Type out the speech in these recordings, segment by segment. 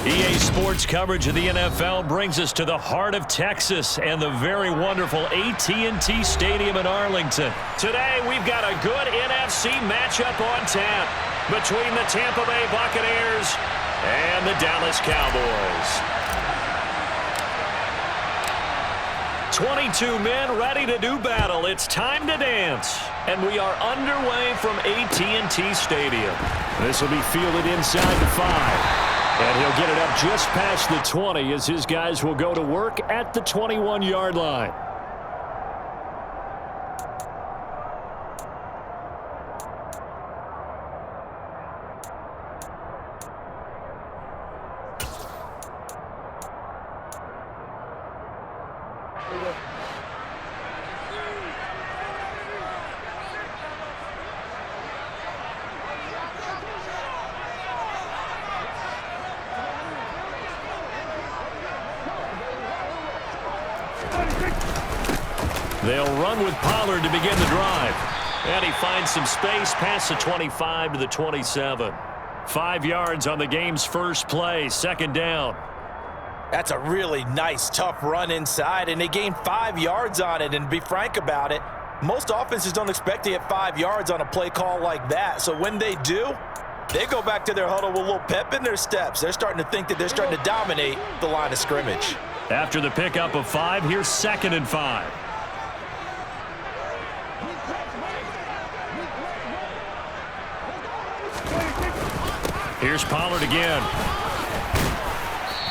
EA Sports coverage of the NFL brings us to the heart of Texas and the very wonderful AT&T Stadium in Arlington. Today, we've got a good NFC matchup on tap between the Tampa Bay Buccaneers and the Dallas Cowboys. 22 men ready to do battle. It's time to dance. And we are underway from AT&T Stadium. This will be fielded inside the 5. And he'll get it up just past the 20 as his guys will go to work at the 21-yard line. They'll run with Pollard to begin the drive. And he finds some space past the 25 to the 27. 5 yards on the game's first play, second down. That's a really nice, tough run inside, and they gained 5 yards on it. And to be frank about it, most offenses don't expect to get 5 yards on a play call like that. So when they do, they go back to their huddle with a little pep in their steps. They're starting to think that they're starting to dominate the line of scrimmage. After the pickup of 5, here's 2nd and 5. Here's Pollard again.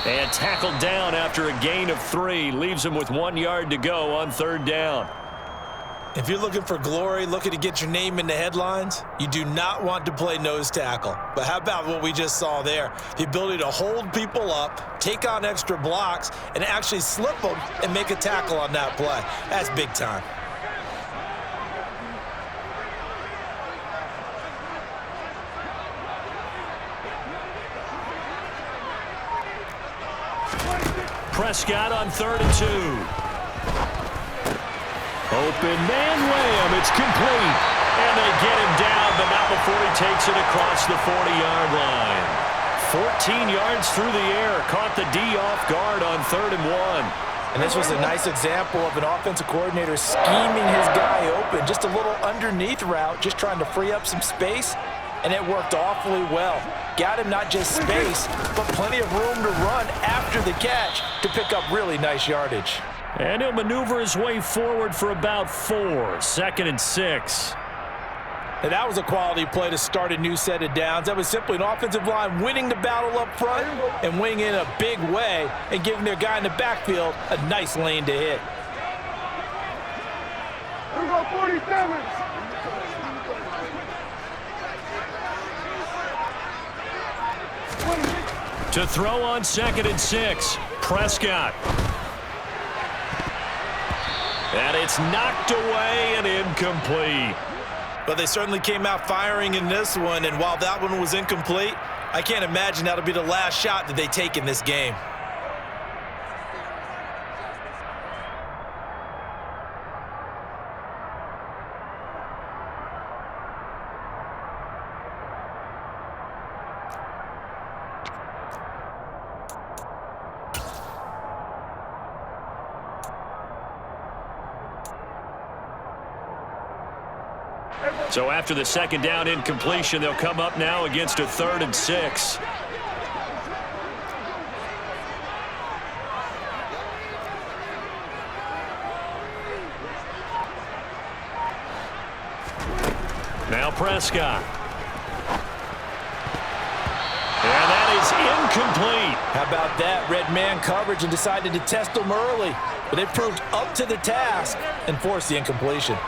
And tackled down after a gain of 3. Leaves him with 1 yard to go on 3rd down. If you're looking for glory, looking to get your name in the headlines, you do not want to play nose tackle. But how about what we just saw there? The ability to hold people up, take on extra blocks, and actually slip them and make a tackle on that play. That's big time. Prescott on 3rd and 2. Open man Lamb. It's complete. And they get him down, but not before he takes it across the 40-yard line. 14 yards through the air. Caught the D off guard on 3rd and 1. And this was a nice example of an offensive coordinator scheming his guy open. Just a little underneath route, just trying to free up some space. And it worked awfully well. Got him not just space, but plenty of room to run after the catch to pick up really nice yardage. And he'll maneuver his way forward for about 4. 2nd and 6. And that was a quality play to start a new set of downs. That was simply an offensive line winning the battle up front and winning in a big way and giving their guy in the backfield a nice lane to hit. Here we go, 47. To throw on 2nd and 6. Prescott. And it's knocked away and incomplete. But they certainly came out firing in this one, and while that one was incomplete, I can't imagine that'll be the last shot that they take in this game. So after the 2nd down incompletion, they'll come up now against a 3rd and 6. Now Prescott. And that is incomplete. How about that? Red man coverage and decided to test them early. But they proved up to the task and forced the incompletion.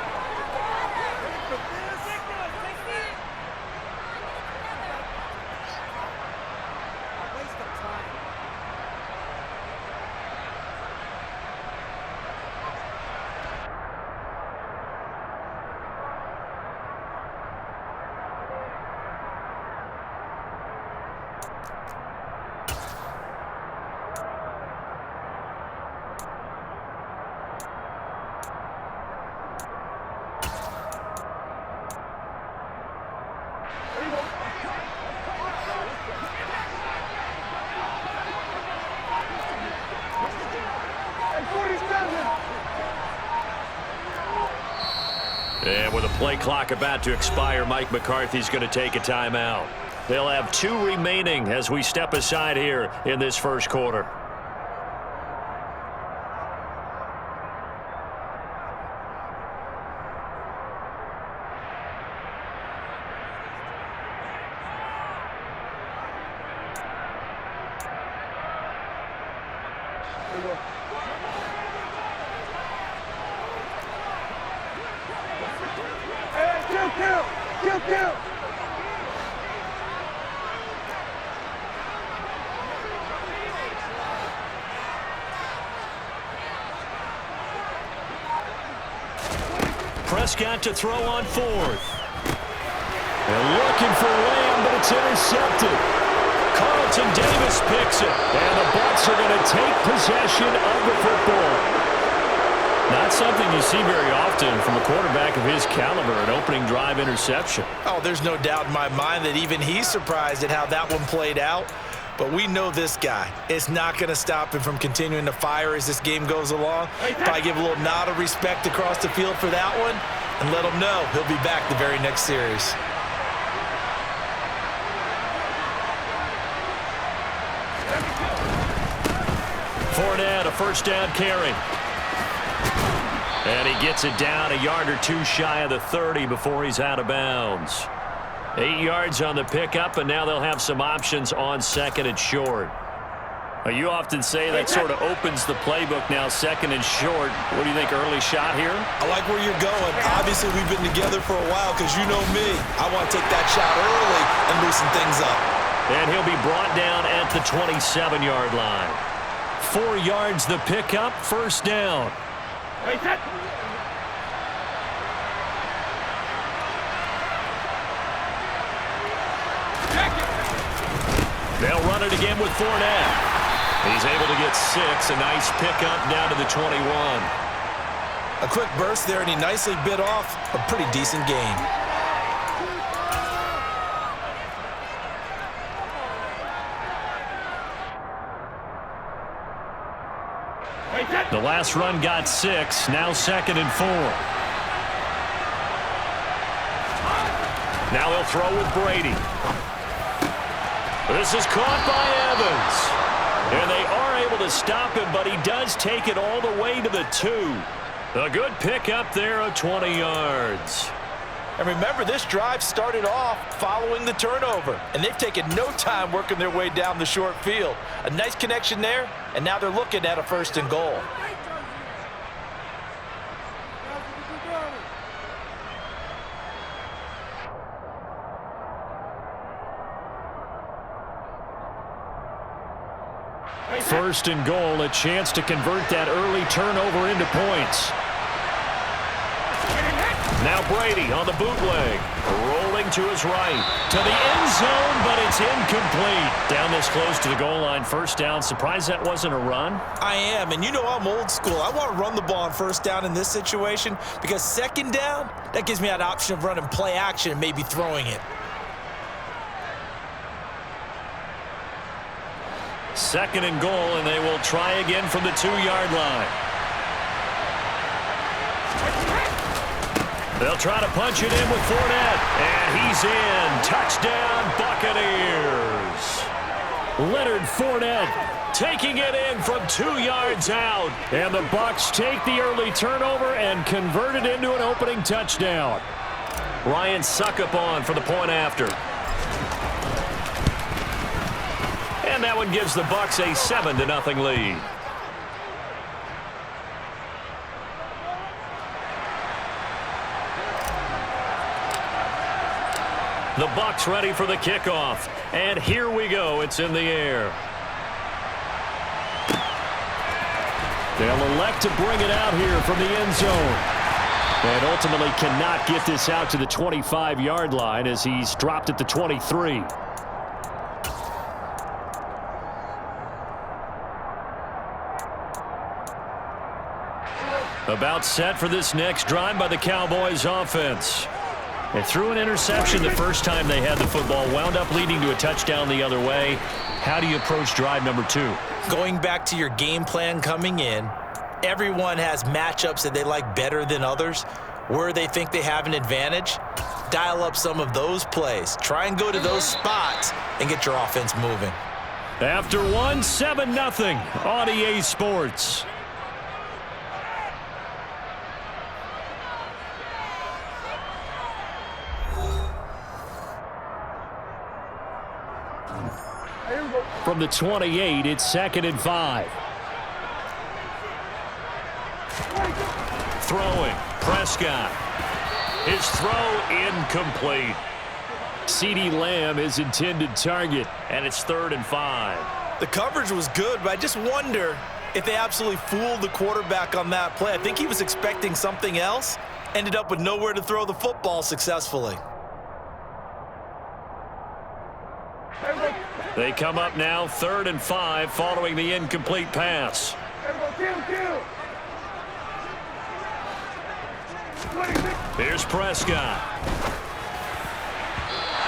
And with a play clock about to expire, Mike McCarthy's going to take a timeout. They'll have 2 remaining as we step aside here in this first quarter. Kill. Prescott to throw on 4th. They're looking for Lamb, but it's intercepted. Carlton Davis picks it, and the Bucs are going to take possession of the football. Not something you see very often from a quarterback of his caliber, an opening drive interception. Oh, there's no doubt in my mind that even he's surprised at how that one played out. But we know this guy. It's not going to stop him from continuing to fire as this game goes along. Probably give a little nod of respect across the field for that one and let him know he'll be back the very next series. Fournette, a first down carry. And he gets it down a yard or 2 shy of the 30 before he's out of bounds. 8 yards on the pickup, and now they'll have some options on 2nd and short. You often say that sort of opens the playbook now, 2nd and short. What do you think, early shot here? I like where you're going. Obviously, we've been together for a while because you know me. I want to take that shot early and loosen things up. And he'll be brought down at the 27-yard line. 4 yards the pickup, first down. They'll run it again with Fournette. He's able to get 6. A nice pickup down to the 21. A quick burst there, and he nicely bit off a pretty decent gain. The last run got 6. Now 2nd and 4. Now they'll throw with Brady. This is caught by Evans. And they are able to stop him, but he does take it all the way to the 2. A good pickup there of 20 yards. And remember, this drive started off following the turnover, and they've taken no time working their way down the short field. A nice connection there, and now they're looking at a 1st and goal. First and goal, a chance to convert that early turnover into points. Now Brady on the bootleg, rolling to his right, to the end zone, but it's incomplete. Down this close to the goal line, first down. Surprised that wasn't a run? I am, and you know I'm old school. I want to run the ball on first down in this situation because 2nd down, that gives me that option of running play action and maybe throwing it. 2nd and goal, and they will try again from the 2-yard line. They'll try to punch it in with Fournette, and he's in. Touchdown, Buccaneers. Leonard Fournette taking it in from 2 yards out, and the Bucs take the early turnover and convert it into an opening touchdown. Ryan Suckup on for the point after. And that one gives the Bucs a 7-0 lead. The Bucs ready for the kickoff. And here we go. It's in the air. They'll elect to bring it out here from the end zone. And ultimately cannot get this out to the 25-yard line as he's dropped at the 23. About set for this next drive by the Cowboys offense. They threw an interception the first time they had the football, wound up leading to a touchdown the other way. How do you approach drive number 2? Going back to your game plan coming in, everyone has matchups that they like better than others. where they think they have an advantage, dial up some of those plays. Try and go to those spots and get your offense moving. After one, 7-0 on EA Sports. From the 28, it's 2nd and 5. Throwing, Prescott. His throw incomplete. CeeDee Lamb is intended target, and it's 3rd and 5. The coverage was good, but I just wonder if they absolutely fooled the quarterback on that play. I think he was expecting something else, ended up with nowhere to throw the football successfully. They come up now 3rd and 5 following the incomplete pass. Here's Prescott.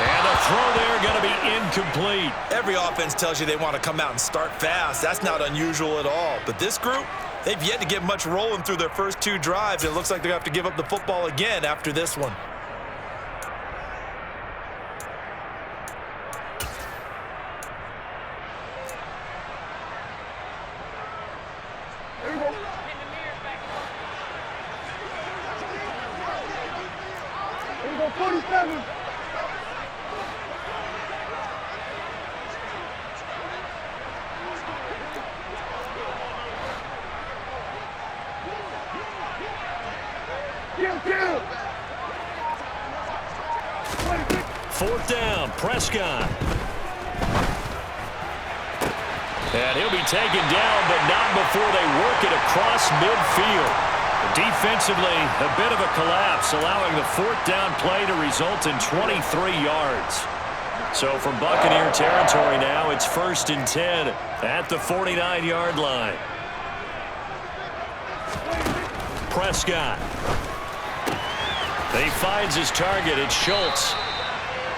And a throw there going to be incomplete. Every offense tells you they want to come out and start fast. That's not unusual at all. But this group, they've yet to get much rolling through their first 2 drives. It looks like they're going to have to give up the football again after this one. Here we go, 47. Kill. 4th down, Prescott. And he'll be taken down, but not before they work it across midfield. Defensively, a bit of a collapse, allowing the 4th down play to result in 23 yards. So from Buccaneer territory now, it's 1st and 10 at the 49-yard line. Prescott. He finds his target. It's Schultz.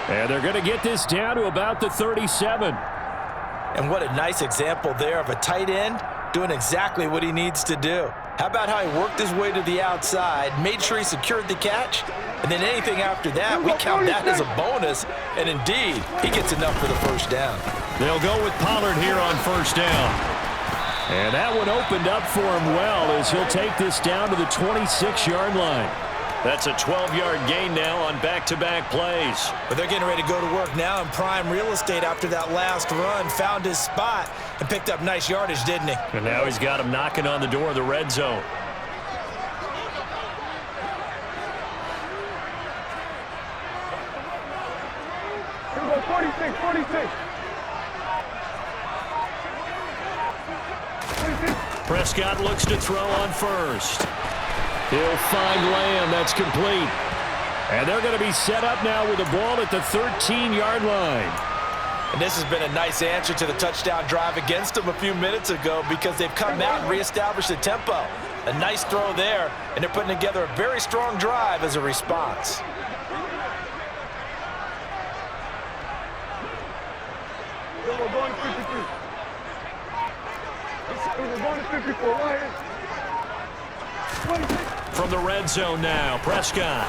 And they're going to get this down to about the 37. And what a nice example there of a tight end doing exactly what he needs to do. How about how he worked his way to the outside, made sure he secured the catch, and then anything after that, we count that as a bonus. And indeed, he gets enough for the 1st down. They'll go with Pollard here on 1st down. And that one opened up for him well as he'll take this down to the 26-yard line. That's a 12-yard gain now on back-to-back plays. But they're getting ready to go to work now in prime real estate after that last run. Found his spot and picked up nice yardage, didn't he? And now he's got him knocking on the door of the red zone. Here we go, 46. 46. Prescott looks to throw on 1st. He'll find Lamb. That's complete. And they're going to be set up now with the ball at the 13-yard line. And this has been a nice answer to the touchdown drive against them a few minutes ago because they've come out and reestablished the tempo. A nice throw there, and they're putting together a very strong drive as a response. We're going to 53. We're going to 54. Right here. 26. From the red zone now, Prescott.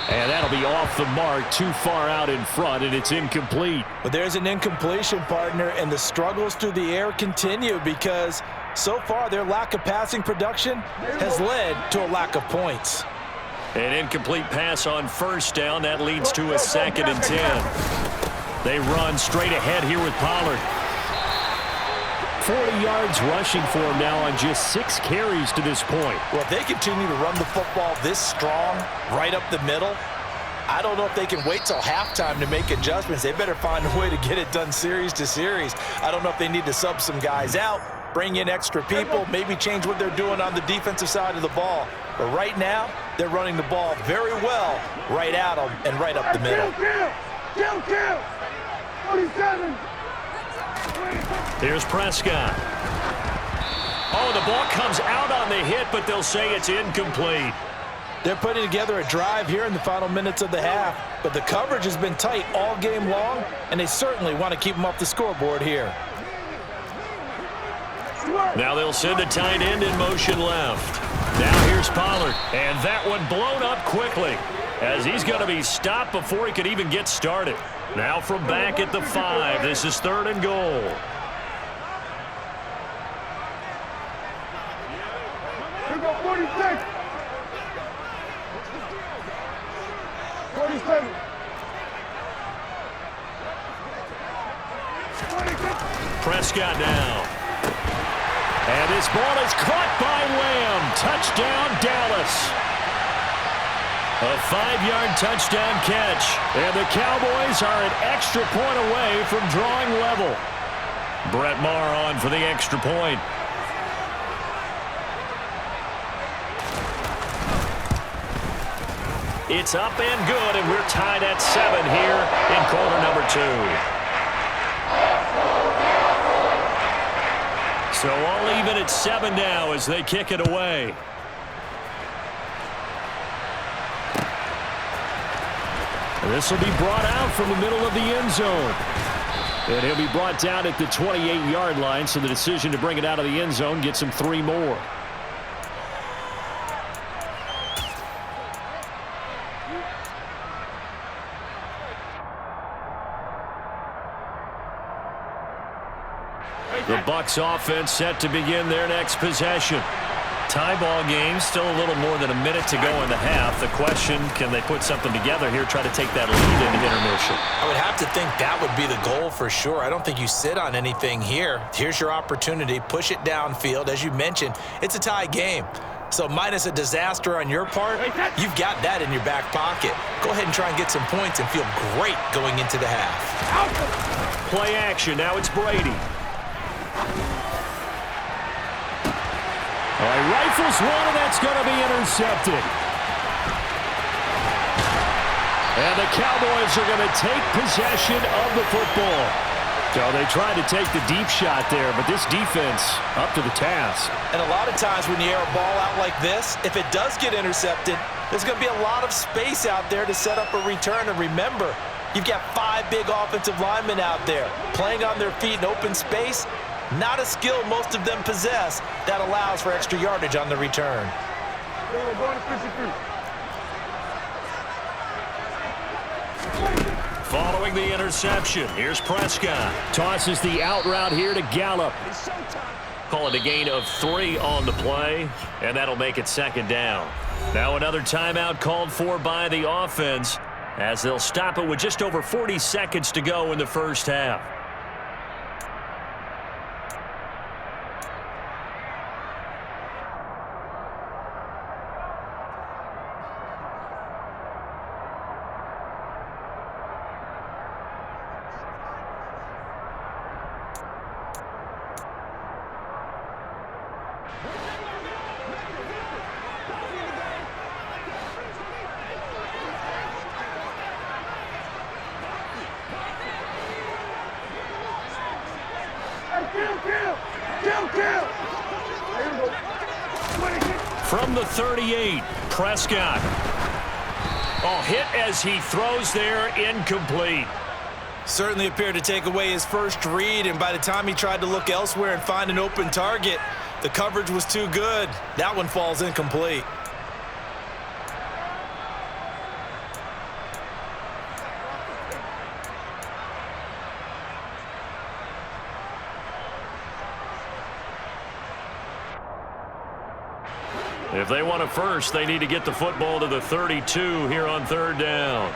And that'll be off the mark, too far out in front, and it's incomplete. But there's an incompletion, partner, and the struggles through the air continue because so far their lack of passing production has led to a lack of points. An incomplete pass on 1st down. That leads to a 2nd and 10. They run straight ahead here with Pollard. 40 yards rushing for him now on just 6 carries to this point. Well, if they continue to run the football this strong, right up the middle, I don't know if they can wait till halftime to make adjustments. They better find a way to get it done series to series. I don't know if they need to sub some guys out, bring in extra people, maybe change what they're doing on the defensive side of the ball. But right now, they're running the ball very well right at them and right up the middle. Kill. 47. Here's Prescott. Oh, the ball comes out on the hit, but they'll say it's incomplete. They're putting together a drive here in the final minutes of the half, but the coverage has been tight all game long, and they certainly want to keep them off the scoreboard here. Now they'll send the tight end in motion left. Now here's Pollard, and that one blown up quickly as he's going to be stopped before he could even get started. Now from back at the 5, this is 3rd and goal. Here go 46. 47. 26. Prescott now. And this ball is caught by Lamb. Touchdown, Dallas. A 5-yard touchdown catch. And the Cowboys are an extra point away from drawing level. Brett Maher on for the extra point. It's up and good, and we're tied at 7 here in quarter number 2. So all even at 7 now as they kick it away. This will be brought out from the middle of the end zone. And he'll be brought down at the 28-yard line, so the decision to bring it out of the end zone gets him 3 more. The Bucs offense set to begin their next possession. Tie ball game, still a little more than a minute to go in the half. The question, can they put something together here, try to take that lead into intermission? I would have to think that would be the goal for sure. I don't think you sit on anything here. Here's your opportunity. Push it downfield. As you mentioned, it's a tie game. So minus a disaster on your part, you've got that in your back pocket. Go ahead and try and get some points and feel great going into the half. Play action. Now it's Brady. All right, rifles one, and that's going to be intercepted. And the Cowboys are going to take possession of the football. So they tried to take the deep shot there, but this defense up to the task. And a lot of times when you air a ball out like this, if it does get intercepted, there's going to be a lot of space out there to set up a return. And remember, you've got 5 big offensive linemen out there playing on their feet in open space. Not a skill most of them possess that allows for extra yardage on the return. We're going to 53. Following the interception, here's Prescott. Tosses the out route here to Gallup. Call it a gain of 3 on the play, and that'll make it 2nd down. Now another timeout called for by the offense as they'll stop it with just over 40 seconds to go in the first half. From the 38, Prescott. Oh, hit as he throws there, incomplete. Certainly appeared to take away his first read, and by the time he tried to look elsewhere and find an open target, the coverage was too good. That one falls incomplete. If they want a first, they need to get the football to the 32 here on 3rd down.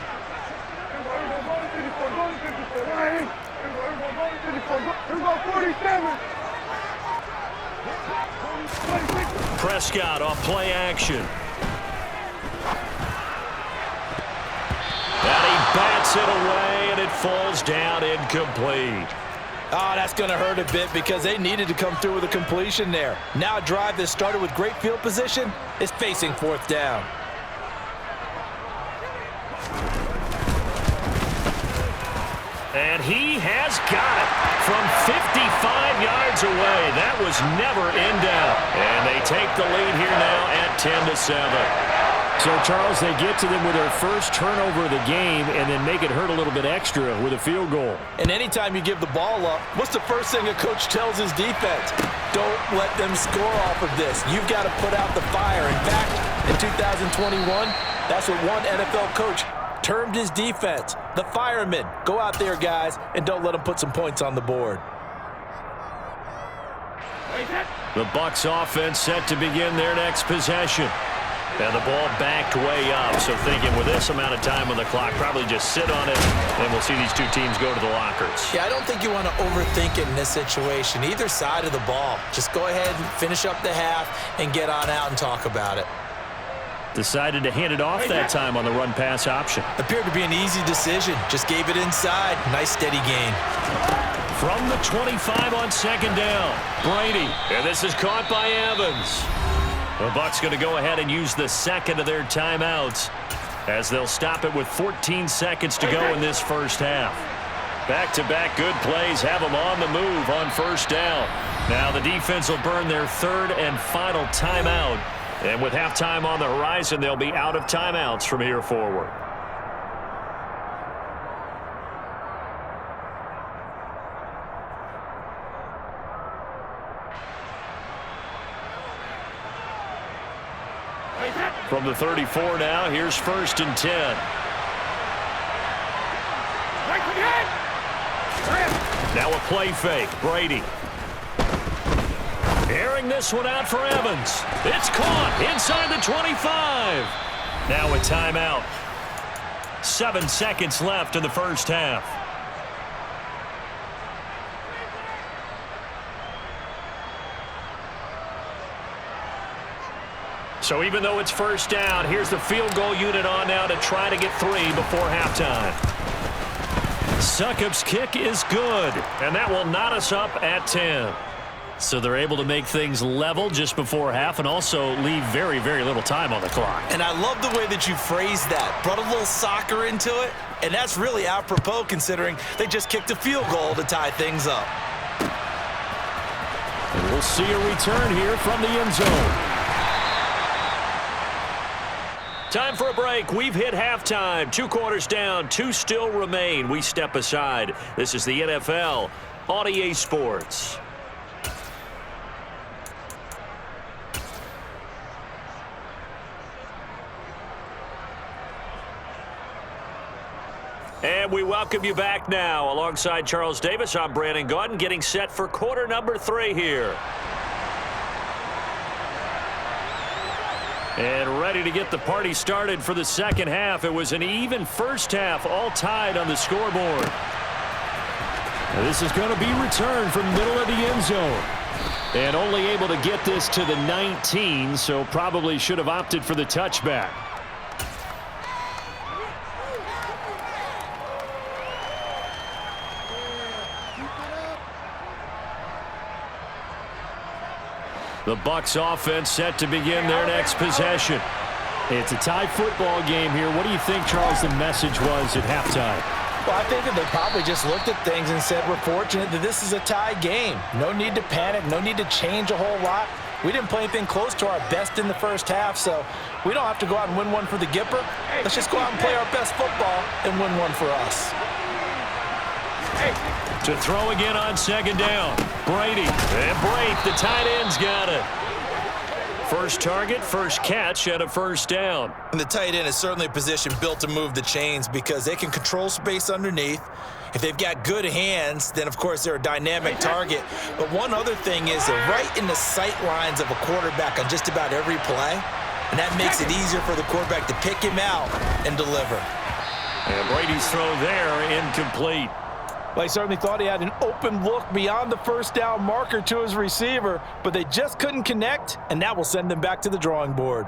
Prescott off play action. And he bats it away, and it falls down incomplete. Oh, that's going to hurt a bit because they needed to come through with a completion there. Now a drive that started with great field position is facing 4th down. And he has got it from 55 yards away. That was never in doubt. And they take the lead here now at 10-7. So, Charles, they get to them with their first turnover of the game and then make it hurt a little bit extra with a field goal. And anytime you give the ball up, what's the first thing a coach tells his defense? Don't let them score off of this. You've got to put out the fire. In fact, in 2021, that's what one NFL coach termed his defense. The firemen. Go out there, guys, and don't let them put some points on the board. The Bucs offense set to begin their next possession. And the ball backed way up, so thinking with this amount of time on the clock, probably just sit on it, and we'll see these two teams go to the lockers. Yeah, I don't think you want to overthink it in this situation. Either side of the ball. Just go ahead and finish up the half and get on out and talk about it. Decided to hand it off that time on the run-pass option. Appeared to be an easy decision. Just gave it inside. Nice, steady gain. From the 25 on second down, Brady. And this is caught by Evans. The Bucs going to go ahead and use the second of their timeouts as they'll stop it with 14 seconds to go in this first half. Back-to-back good plays have them on the move on first down. Now the defense will burn their third and final timeout. And with halftime on the horizon, they'll be out of timeouts from here forward. From the 34 now, here's 1st and 10. Now a play fake. Brady. Airing this one out for Evans. It's caught inside the 25. Now a timeout. 7 seconds left in the first half. So even though it's first down, here's the field goal unit on now to try to get 3 before halftime. Succop's kick is good, and that will knot us up at 10. So they're able to make things level just before half and also leave very, very little time on the clock. And I love the way that you phrased that. Brought a little soccer into it, and that's really apropos considering they just kicked a field goal to tie things up. And we'll see a return here from the end zone. Time for a break. We've hit halftime. 2 quarters down. 2 still remain. We step aside. This is the NFL on EA Sports. And we welcome you back now. Alongside Charles Davis, I'm Brandon Gaudin, getting set for quarter number 3 here. And ready to get the party started for the second half. It was an even first half, all tied on the scoreboard. Now this is going to be returned from middle of the end zone. And only able to get this to the 19, so probably should have opted for the touchback. The Bucs offense set to begin their next possession. It's a tie football game here. What do you think, Charles, the message was at halftime? Well, I think that they probably just looked at things and said, we're fortunate that this is a tie game. No need to panic. No need to change a whole lot. We didn't play anything close to our best in the first half, so we don't have to go out and win one for the Gipper. Let's just go out and play our best football and win one for us. To throw again on second down. Brady. And Brate, the tight end's got it. First target, first catch, and a first down. And the tight end is certainly a position built to move the chains because they can control space underneath. If they've got good hands, then, of course, they're a dynamic target. But one other thing is they're right in the sight lines of a quarterback on just about every play. And that makes it easier for the quarterback to pick him out and deliver. And Brady's throw there, incomplete. Well, he certainly thought he had an open look beyond the first down marker to his receiver, but they just couldn't connect, and that will send them back to the drawing board.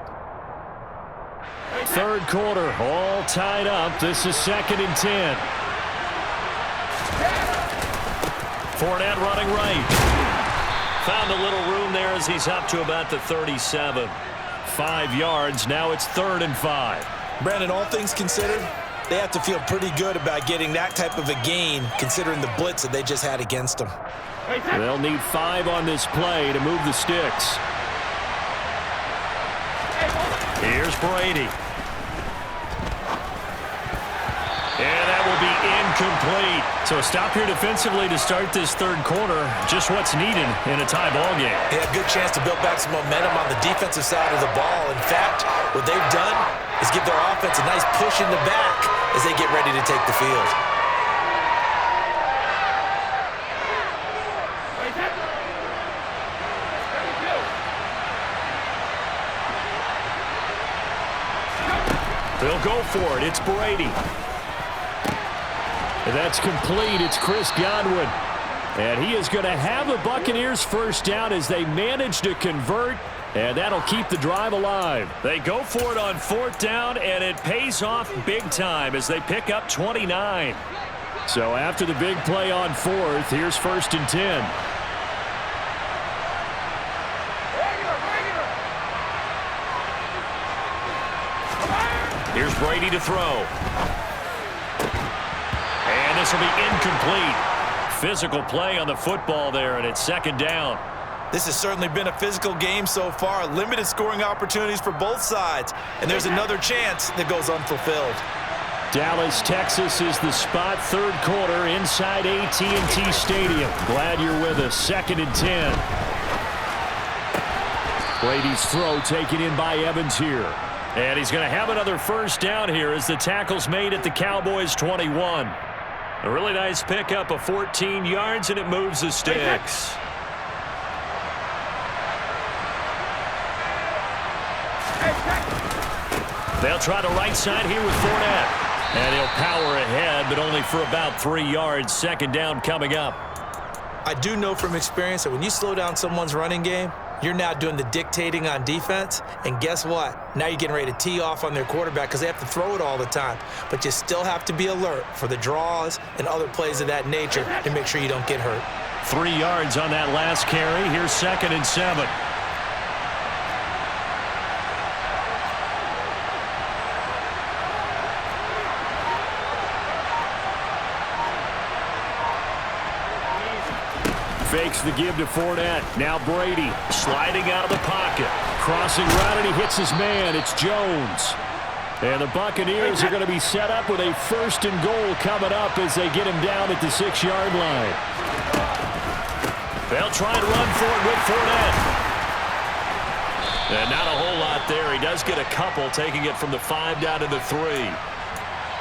Third quarter, all tied up. This is 2nd and 10. Fournette running right. Found a little room there as he's up to about the 37. 5 yards. Now it's 3rd and 5. Brandon, all things considered, they have to feel pretty good about getting that type of a gain, considering the blitz that they just had against them. They'll need 5 on this play to move the sticks. Here's Brady. And that will be incomplete. So a stop here defensively to start this third quarter. Just what's needed in a tie ball game. Yeah, good chance to build back some momentum on the defensive side of the ball. In fact, what they've done is give their offense a nice push in the back as they get ready to take the field. They'll go for it. It's Brady. That's complete. It's Chris Godwin. And he is going to have the Buccaneers first down as they manage to convert. And that'll keep the drive alive. They go for it on fourth down, and it pays off big time as they pick up 29. So after the big play on fourth, here's 1st and 10. Here's Brady to throw. And this will be incomplete. Physical play on the football there, and it's 2nd down. This has certainly been a physical game so far. Limited scoring opportunities for both sides. And there's another chance that goes unfulfilled. Dallas, Texas is the spot. Third quarter inside AT&T Stadium. Glad you're with us. 2nd and 10. Brady's throw taken in by Evans here. And he's going to have another first down here as the tackle's made at the Cowboys' 21. A really nice pickup of 14 yards, and it moves the sticks. They'll try the right side here with Fournette. And he'll power ahead, but only for about 3 yards. 2nd down coming up. I do know from experience that when you slow down someone's running game, you're now doing the dictating on defense. And guess what? Now you're getting ready to tee off on their quarterback because they have to throw it all the time. But you still have to be alert for the draws and other plays of that nature to make sure you don't get hurt. 3 yards on that last carry. Here's 2nd and 7. Fakes the give to Fournette. Now Brady Sliding out of the pocket. crossing route, and he hits his man. It's Jones. And the Buccaneers are going to be set up with a 1st and goal coming up as they get him down at the 6-yard line. They'll try and run for it with Fournette. And not a whole lot there. He does get a couple, taking it from the 5 down to the 3.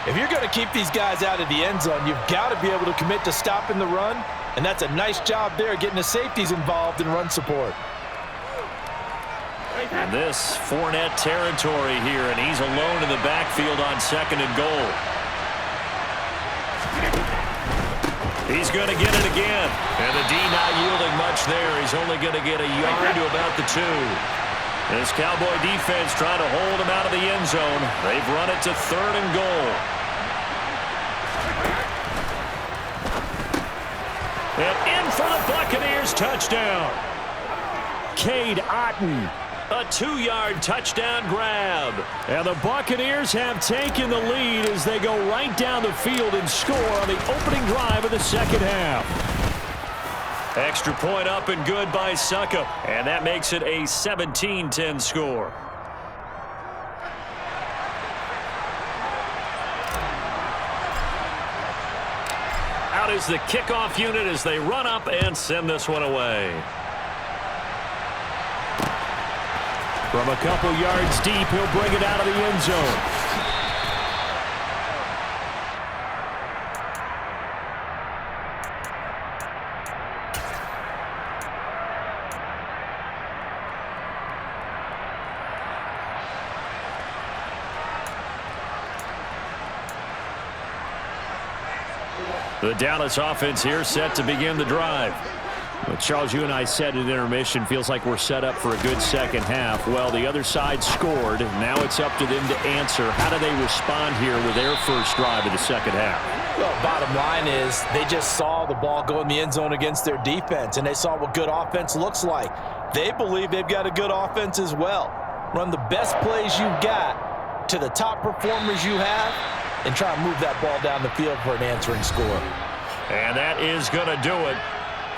If you're going to keep these guys out of the end zone, you've got to be able to commit to stopping the run. And that's a nice job there, getting the safeties involved in run support. And this Fournette territory here, and he's alone in the backfield on 2nd and goal. He's going to get it again. And the D not yielding much there. He's only going to get a yard to about the 2. This Cowboy defense trying to hold him out of the end zone. They've run it to 3rd and goal. And in for the Buccaneers, touchdown. Cade Otton. A 2-yard touchdown grab. And the Buccaneers have taken the lead as they go right down the field and score on the opening drive of the 2nd half. Extra point up and good by Succop. And that makes it a 17-10 score. Out is the kickoff unit as they run up and send this one away. From a couple yards deep, he'll bring it out of the end zone. The Dallas offense here set to begin the drive. Well, Charles, you and I said at intermission, feels like we're set up for a good second half. Well, the other side scored. Now it's up to them to answer. How do they respond here with their first drive of the second half? Well, bottom line is they just saw the ball go in the end zone against their defense, and they saw what good offense looks like. They believe they've got a good offense as well. Run the best plays you've got to the top performers you have, and try and move that ball down the field for an answering score. And that is going to do it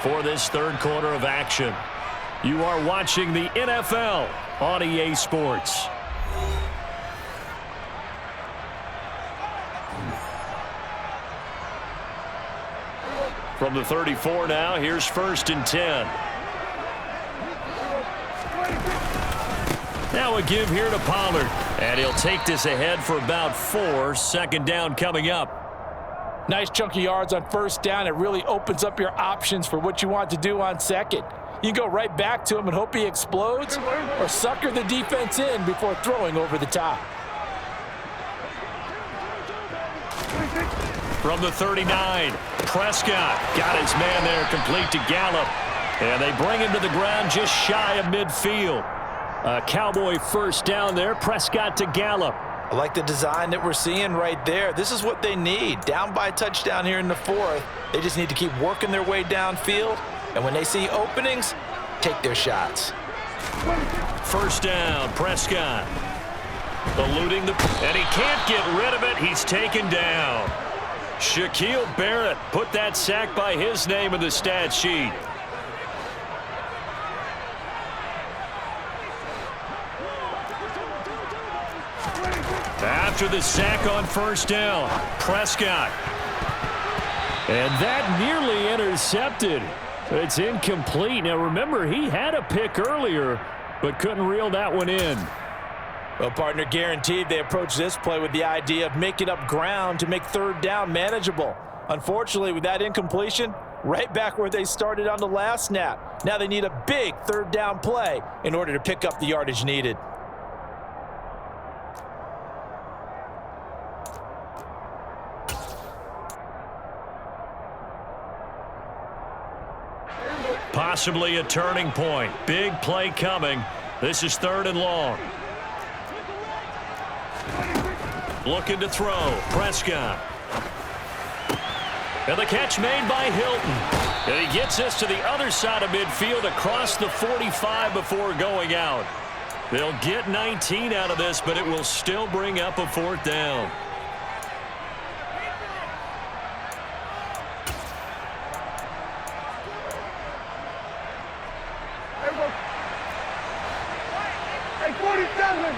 for this third quarter of action. You are watching the NFL on EA Sports. From the 34 now, here's 1st and 10. Now a give here to Pollard. And he'll take this ahead for about 4. 2nd down coming up. Nice chunk of yards on 1st down. It really opens up your options for what you want to do on 2nd. You can go right back to him and hope he explodes, or sucker the defense in before throwing over the top. From the 39, Prescott got his man there complete to Gallup. And they bring him to the ground just shy of midfield. A Cowboy 1st down there, Prescott to Gallup. I like the design that we're seeing right there. This is what they need. Down by a touchdown here in the 4th. They just need to keep working their way downfield. And when they see openings, take their shots. 1st down, Prescott. Eluding and he can't get rid of it. He's taken down. Shaquille Barrett put that sack by his name in the stat sheet. After the sack on 1st down, Prescott. And that nearly intercepted. It's incomplete. Now remember, he had a pick earlier, but couldn't reel that one in. Well, partner, guaranteed they approach this play with the idea of making up ground to make 3rd down manageable. Unfortunately, with that incompletion, right back where they started on the last snap. Now they need a big 3rd down play in order to pick up the yardage needed. Possibly a turning point. Big play coming. This is 3rd and long. Looking to throw. Prescott. And the catch made by Hilton. And he gets this to the other side of midfield across the 45 before going out. They'll get 19 out of this, but it will still bring up a 4th down. Hey, 47.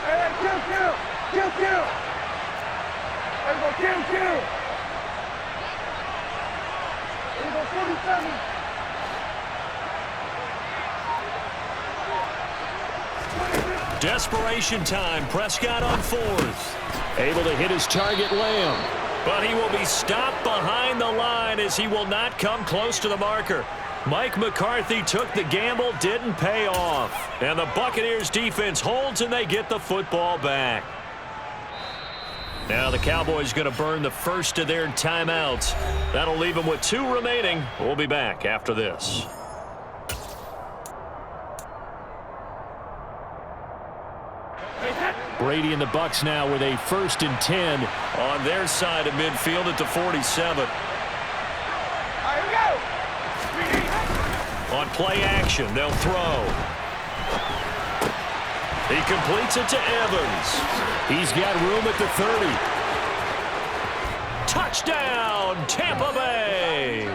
Hey, kill. Hey, go kill. Hey, go 47. Desperation time. Prescott on 4th. Able to hit his target, Lamb. But he will be stopped behind the line as he will not come close to the marker. Mike McCarthy took the gamble, didn't pay off. And the Buccaneers defense holds and they get the football back. Now the Cowboys going to burn the first of their timeouts. That'll leave them with 2 remaining. We'll be back after this. Brady and the Bucs now with a 1st and 10 on their side of midfield at the 47. On play action, they'll throw. He completes it to Evans. He's got room at the 30. Touchdown, Tampa Bay.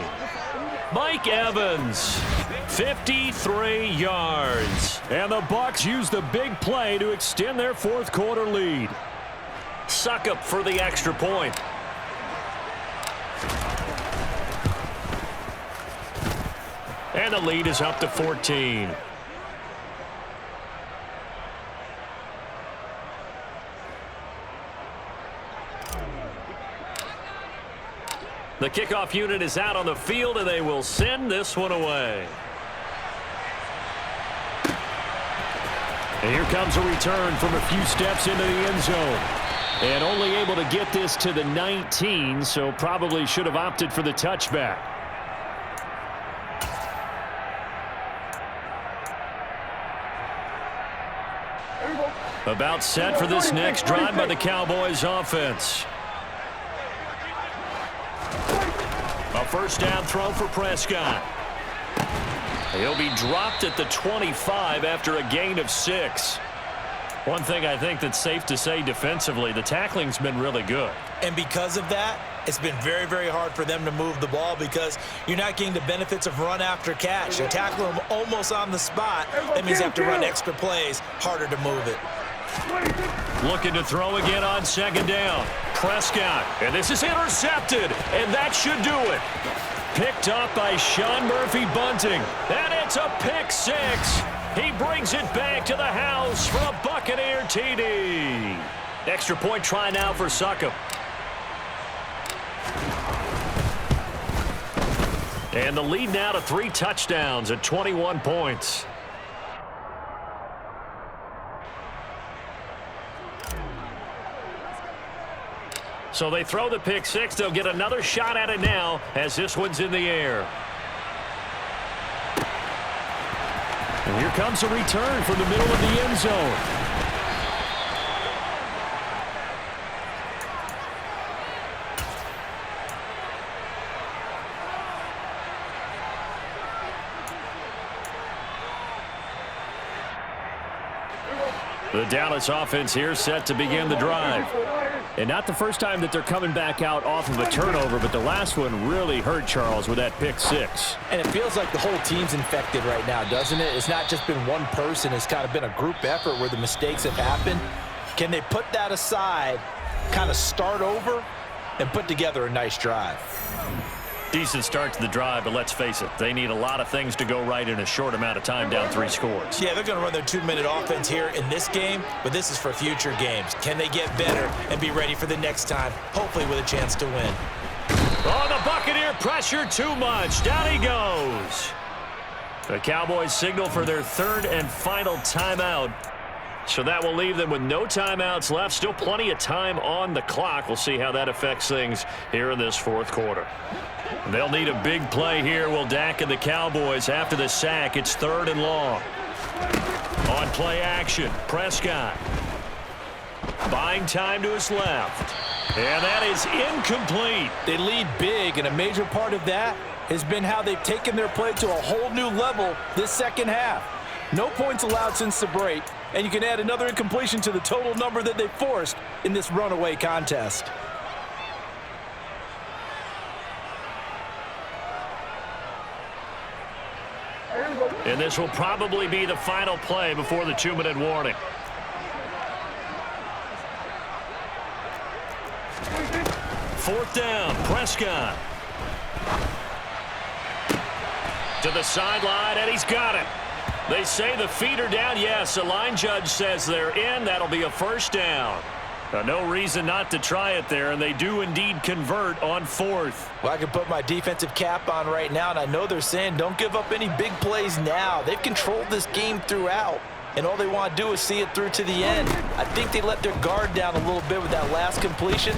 Mike Evans, 53 yards. And the Bucs use the big play to extend their 4th quarter lead. Suckup for the extra point. And the lead is up to 14. The kickoff unit is out on the field, and they will send this one away. And here comes a return from a few steps into the end zone. And only able to get this to the 19, so probably should have opted for the touchback. About set for this next drive by the Cowboys offense. A 1st down throw for Prescott. He'll be dropped at the 25 after a gain of 6. One thing I think that's safe to say defensively, the tackling's been really good. And because of that, it's been very, very hard for them to move the ball because you're not getting the benefits of run after catch. You tackle them almost on the spot. That means you have to run extra plays, harder to move it. Looking to throw again on second down. Prescott, and this is intercepted, and that should do it. Picked up by Sean Murphy-Bunting, and it's a pick six. He brings it back to the house for a Buccaneer TD. Extra point try now for Succop. And the lead now to 3 touchdowns at 21 points. So they throw the pick six. They'll get another shot at it now as this one's in the air. And here comes a return from the middle of the end zone. The Dallas offense here set to begin the drive. And not the first time that they're coming back out off of a turnover, but the last one really hurt Charles with that pick six. And it feels like the whole team's infected right now, doesn't it? It's not just been one person. It's kind of been a group effort where the mistakes have happened. Can they put that aside, kind of start over, and put together a nice drive? Decent start to the drive, but let's face it, they need a lot of things to go right in a short amount of time down 3 scores. Yeah, they're going to run their 2-minute offense here in this game, but this is for future games. Can they get better and be ready for the next time, hopefully with a chance to win? Oh, the Buccaneer pressure too much. Down he goes. The Cowboys signal for their 3rd and final timeout. So that will leave them with no timeouts left. Still plenty of time on the clock. We'll see how that affects things here in this 4th quarter. They'll need a big play here, will Dak and the Cowboys. After the sack, it's 3rd and long. On play action, Prescott. Buying time to his left. And that is incomplete. They lead big, and a major part of that has been how they've taken their play to a whole new level this second half. No points allowed since the break, and you can add another incompletion to the total number that they forced in this runaway contest. And this will probably be the final play before the 2-minute warning. Fourth down, Prescott. To the sideline, and he's got it. They say the feet are down. Yes, the line judge says they're in. That'll be a first down. No reason not to try it there, and they do indeed convert on 4th. Well, I can put my defensive cap on right now, and I know they're saying don't give up any big plays now. They've controlled this game throughout, and all they want to do is see it through to the end. I think they let their guard down a little bit with that last completion.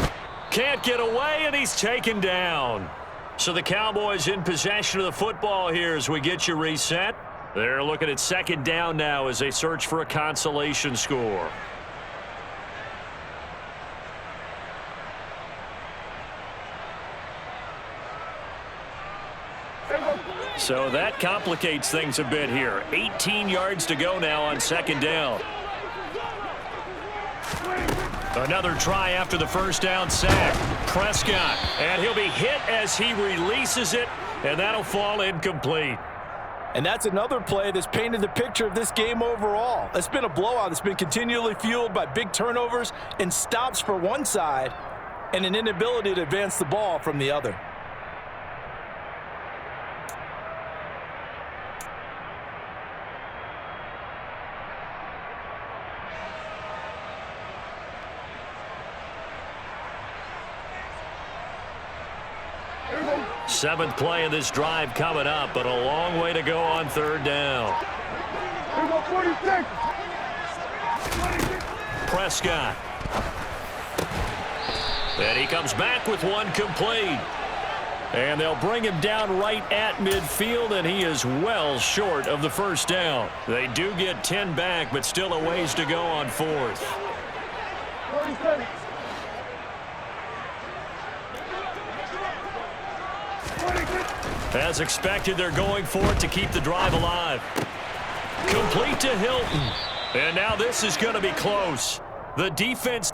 Can't get away, and he's taken down. So the Cowboys in possession of the football here as we get you reset. They're looking at 2nd down now as they search for a consolation score. So that complicates things a bit here. 18 yards to go now on 2nd down. Another try after the first down sack. Prescott, and he'll be hit as he releases it, and that'll fall incomplete. And that's another play that's painted the picture of this game overall. It's been a blowout that's been continually fueled by big turnovers and stops for one side and an inability to advance the ball from the other. Seventh play of this drive coming up, but a long way to go on 3rd down. Prescott. And he comes back with one complete. And they'll bring him down right at midfield, and he is well short of the first down. They do get 10 back, but still a ways to go on 4th. As expected, they're going for it to keep the drive alive. Complete to Hilton. And now this is going to be close. The defense